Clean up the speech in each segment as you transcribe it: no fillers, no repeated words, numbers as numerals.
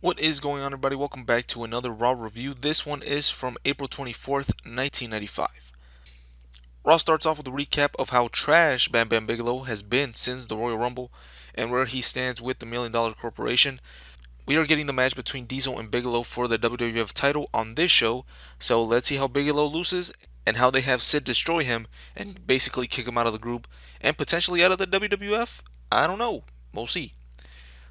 What is going on, everybody? Welcome back to another Raw review. This one is from April 24th, 1995. Raw starts off with a recap of how trash Bam Bam Bigelow has been since the Royal Rumble and where he stands with the Million Dollar Corporation. We are getting the match between Diesel and Bigelow for the WWF title on this show, so let's see how Bigelow loses and how they have Sid destroy him and basically kick him out of the group and potentially out of the WWF. I don't know. We'll see.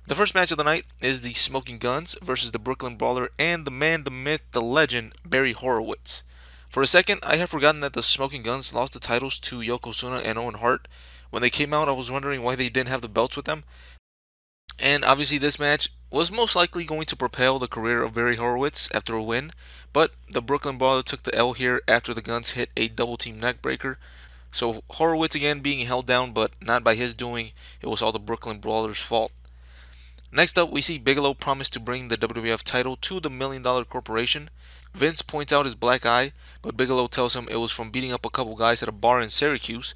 The first match of the night is the Smoking Guns versus the Brooklyn Brawler and the man, the myth, the legend, Barry Horowitz. For a second, I had forgotten that the Smoking Guns lost the titles to Yokozuna and Owen Hart. When they came out, I was wondering why they didn't have the belts with them. And obviously, this match was most likely going to propel the career of Barry Horowitz after a win, but the Brooklyn Brawler took the L here after the Guns hit a double team neckbreaker. So Horowitz again being held down, but not by his doing. It was all the Brooklyn Brawler's fault. Next up, we see Bigelow promise to bring the WWF title to the Million Dollar Corporation. Vince points out his black eye, but Bigelow tells him it was from beating up a couple guys at a bar in Syracuse.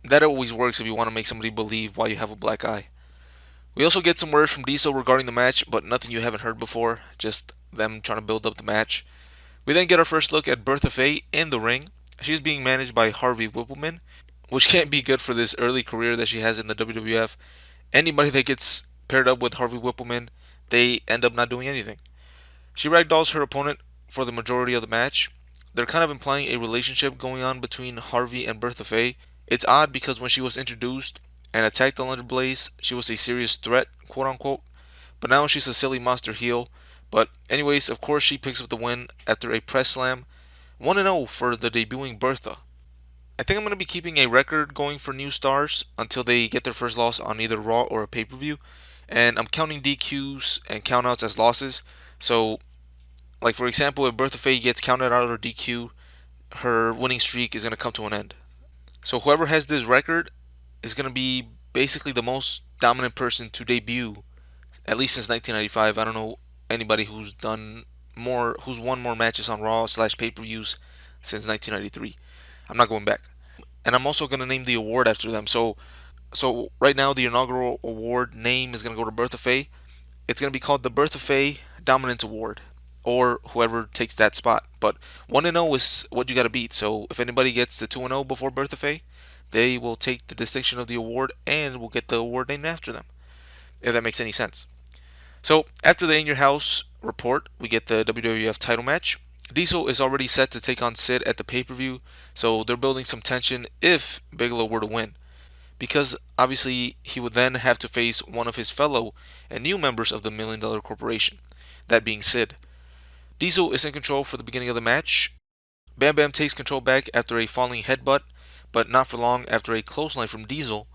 That always works if you want to make somebody believe why you have a black eye. We also get some words from Diesel regarding the match, but nothing you haven't heard before, just them trying to build up the match. We then get our first look at Bertha Faye in the ring. She's being managed by Harvey Whippleman, which can't be good for this early career that she has in the WWF. Anybody that gets paired up with Harvey Whippleman, they end up not doing anything. She ragdolls her opponent for the majority of the match. They're kind of implying a relationship going on between Harvey and Bertha Faye. It's odd because when she was introduced and attacked the London Blaze, she was a serious threat, quote unquote. But now she's a silly monster heel. But anyways, of course she picks up the win after a press slam. 1-0 for the debuting Bertha. I think I'm going to be keeping a record going for new stars until they get their first loss on either Raw or a pay-per-view. And I'm counting DQs and countouts as losses. So, like for example, if Bertha Faye gets counted out or DQ, her winning streak is going to come to an end. So whoever has this record is going to be basically the most dominant person to debut, at least since 1995. I don't know anybody who's won more matches on Raw slash pay-per-views since 1993. I'm not going back. And I'm also going to name the award after them. So right now the inaugural award name is going to go to Bertha Faye. It's going to be called the Bertha Faye Dominance Award, or whoever takes that spot. But 1-0 is what you got to beat. So if anybody gets the 2-0 before Bertha Faye, they will take the distinction of the award and will get the award named after them. If that makes any sense. So after the In Your House report, we get the WWF title match. Diesel is already set to take on Sid at the pay-per-view, so they're building some tension if Bigelow were to win, because obviously he would then have to face one of his fellow and new members of the Million Dollar Corporation, that being Sid. Diesel is in control for the beginning of the match. Bam Bam takes control back after a falling headbutt, but not for long after a clothesline from Diesel.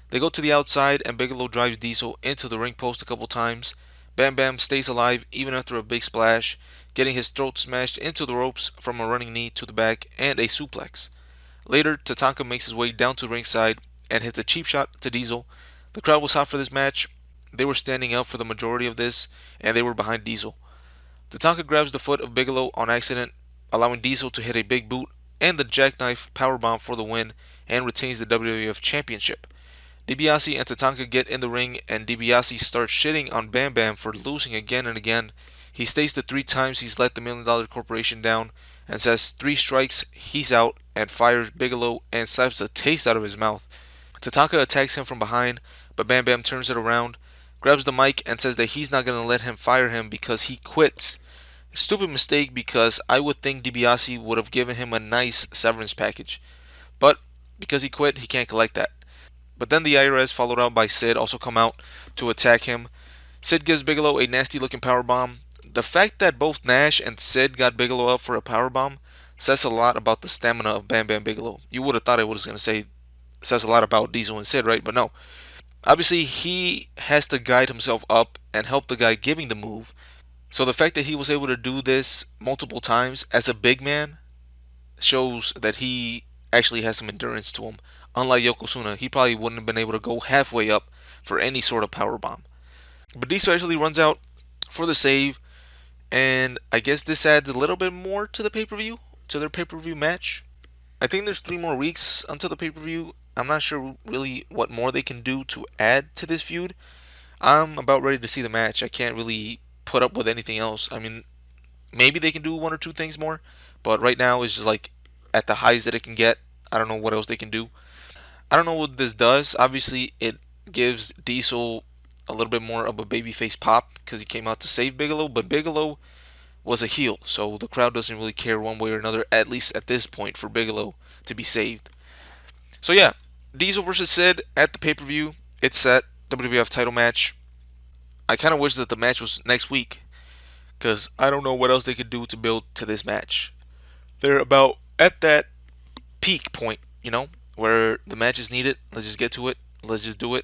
They go to the outside and Bigelow drives Diesel into the ring post a couple times. Bam Bam stays alive even after a big splash, getting his throat smashed into the ropes from a running knee to the back and a suplex. Later, Tatanka makes his way down to ringside and hits a cheap shot to Diesel. The crowd was hot for this match. They were standing out for the majority of this, and they were behind Diesel. Tatanka grabs the foot of Bigelow on accident, allowing Diesel to hit a big boot and the jackknife powerbomb for the win and retains the WWF Championship. DiBiase and Tatanka get in the ring and DiBiase starts shitting on Bam Bam for losing again and again. He states the 3 times he's let the Million Dollar Corporation down and says 3 strikes, he's out, and fires Bigelow and slaps the taste out of his mouth. Tatanka attacks him from behind, but Bam Bam turns it around, grabs the mic, and says that he's not going to let him fire him because he quits. Stupid mistake, because I would think DiBiase would have given him a nice severance package. But because he quit, he can't collect that. But then the IRS, followed out by Sid, also come out to attack him. Sid gives Bigelow a nasty looking powerbomb. The fact that both Nash and Sid got Bigelow up for a powerbomb says a lot about the stamina of Bam Bam Bigelow. You would have thought I was going to say says a lot about Diesel and Sid, right? But no. Obviously, he has to guide himself up and help the guy giving the move. So the fact that he was able to do this multiple times as a big man shows that he actually has some endurance to him. Unlike Yokozuna, he probably wouldn't have been able to go halfway up for any sort of power bomb. But Diesel actually runs out for the save, and I guess this adds a little bit more to the pay-per-view, to their pay-per-view match. I think there's 3 more weeks until the pay-per-view. I'm not sure really what more they can do to add to this feud. I'm about ready to see the match. I can't really put up with anything else. I mean, maybe they can do one or two things more, but right now it's just like at the highs that it can get. I don't know what else they can do. I don't know what this does. Obviously, it gives Diesel a little bit more of a babyface pop because he came out to save Bigelow, but Bigelow was a heel, so the crowd doesn't really care one way or another, at least at this point, for Bigelow to be saved. So yeah, Diesel versus Sid at the pay-per-view. It's set. WWF Title Match. I kind of wish that the match was next week because I don't know what else they could do to build to this match. They're about at that peak point, where the match is needed. Let's just get to it. Let's just do it.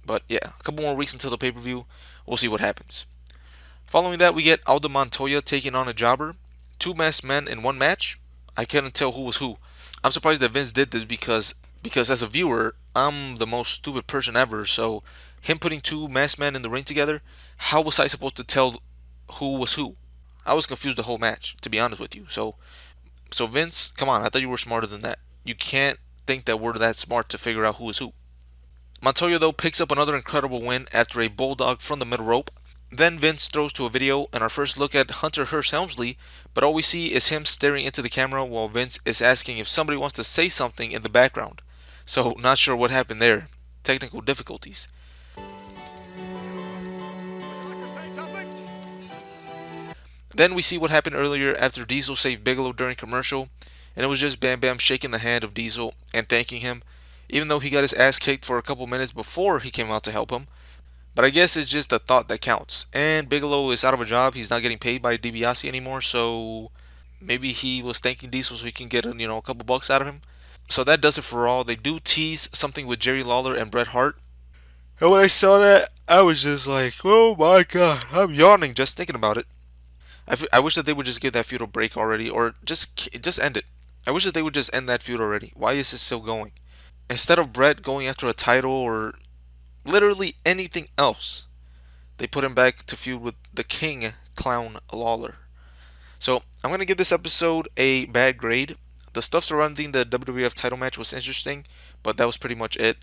But yeah, a couple more weeks until the pay-per-view. We'll see what happens. Following that, we get Aldo Montoya taking on a jobber. Two masked men in one match. I couldn't tell who was who. I'm surprised that Vince did this because as a viewer, I'm the most stupid person ever. So him putting two masked men in the ring together, how was I supposed to tell who was who? I was confused the whole match, to be honest with you. So Vince, come on, I thought you were smarter than that. You can't think that we're that smart to figure out who is who. Montoya though picks up another incredible win after a bulldog from the middle rope. Then Vince throws to a video and our first look at Hunter Hearst Helmsley, but all we see is him staring into the camera while Vince is asking if somebody wants to say something in the background. So not sure what happened there. Technical difficulties. Then we see what happened earlier after Diesel saved Bigelow during commercial, and it was just Bam Bam shaking the hand of Diesel and thanking him, even though he got his ass kicked for a couple minutes before he came out to help him. But I guess it's just the thought that counts. And Bigelow is out of a job. He's not getting paid by DiBiase anymore, so maybe he was thanking Diesel so he can get a couple bucks out of him. So that does it for all. They do tease something with Jerry Lawler and Bret Hart. And when I saw that, I was just like, oh my god, I'm yawning just thinking about it. I wish that they would just give that feud a break already, or just end it. I wish that they would just end that feud already. Why is it still going? Instead of Bret going after a title or literally anything else, they put him back to feud with the King Clown Lawler. So I'm gonna give this episode a bad grade. The stuff surrounding the WWF title match was interesting, but that was pretty much it.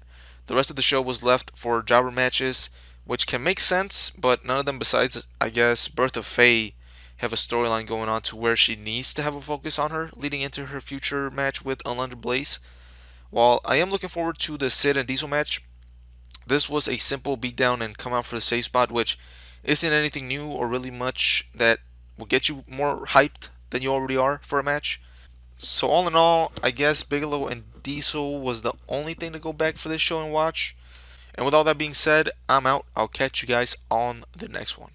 The rest of the show was left for jobber matches, which can make sense, but none of them besides, I guess, Bertha Faye have a storyline going on to where she needs to have a focus on her leading into her future match with Alundra Blaze. While I am looking forward to the Sid and Diesel match, this was a simple beatdown and come out for the safe spot, which isn't anything new or really much that will get you more hyped than you already are for a match. So all in all, I guess Bigelow and Diesel was the only thing to go back for this show and watch. And with all that being said, I'm out. I'll catch you guys on the next one.